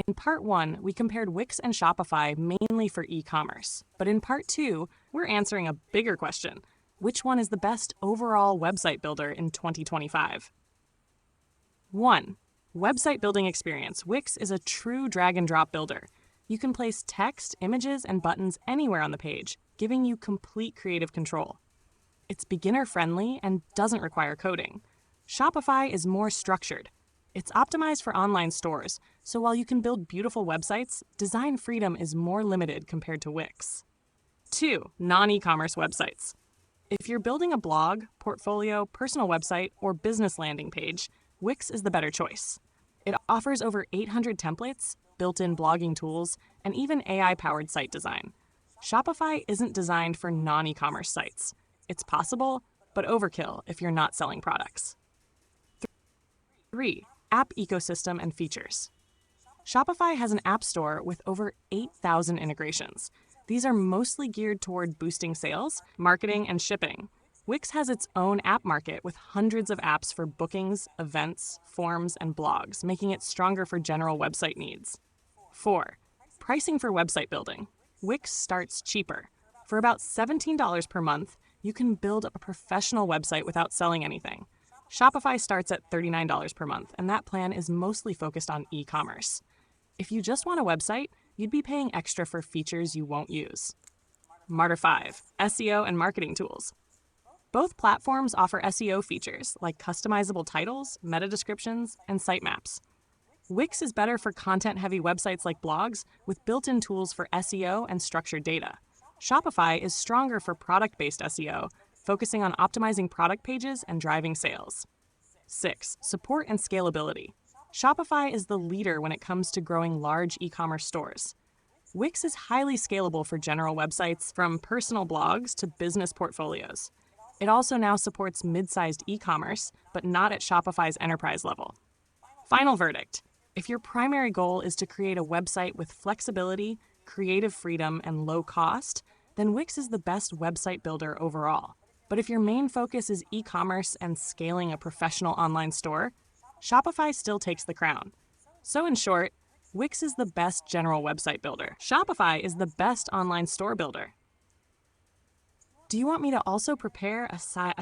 In part one, we compared Wix and Shopify mainly for e-commerce. But in part two, we're answering a bigger question. Which one is the best overall website builder in 2025? 1. Website building experience. Wix is a true drag and drop builder. You can place text, images, and buttons anywhere on the page, giving you complete creative control. It's beginner-friendly and doesn't require coding. Shopify is more structured. It's optimized for online stores, so while you can build beautiful websites, design freedom is more limited compared to Wix. 2. Non-e-commerce websites. If you're building a blog, portfolio, personal website, or business landing page, Wix is the better choice. It offers over 800 templates, built-in blogging tools, and even AI-powered site design. Shopify isn't designed for non-e-commerce sites. It's possible, but overkill if you're not selling products. 3. App ecosystem and features. Shopify has an app store with over 8,000 integrations. These are mostly geared toward boosting sales, marketing, and shipping. Wix has its own app market with hundreds of apps for bookings, events, forms, and blogs, making it stronger for general website needs. 4. Pricing for website building. Wix starts cheaper. For about $17 per month, you can build a professional website without selling anything. Shopify starts at $39 per month, and that plan is mostly focused on e-commerce. If you just want a website, you'd be paying extra for features you won't use. Martyr 5. SEO and marketing tools. Both platforms offer SEO features like customizable titles, meta descriptions, and sitemaps. Wix is better for content-heavy websites like blogs with built-in tools for SEO and structured data. Shopify is stronger for product-based SEO, focusing on optimizing product pages and driving sales. 6. Support and scalability. Shopify is the leader when it comes to growing large e-commerce stores. Wix is highly scalable for general websites, from personal blogs to business portfolios. It also now supports mid-sized e-commerce, but not at Shopify's enterprise level. Final verdict. If your primary goal is to create a website with flexibility, creative freedom, and low cost, then Wix is the best website builder overall. But if your main focus is e-commerce and scaling a professional online store, Shopify still takes the crown. So in short, Wix is the best general website builder. Shopify is the best online store builder. Do you want me to also prepare a side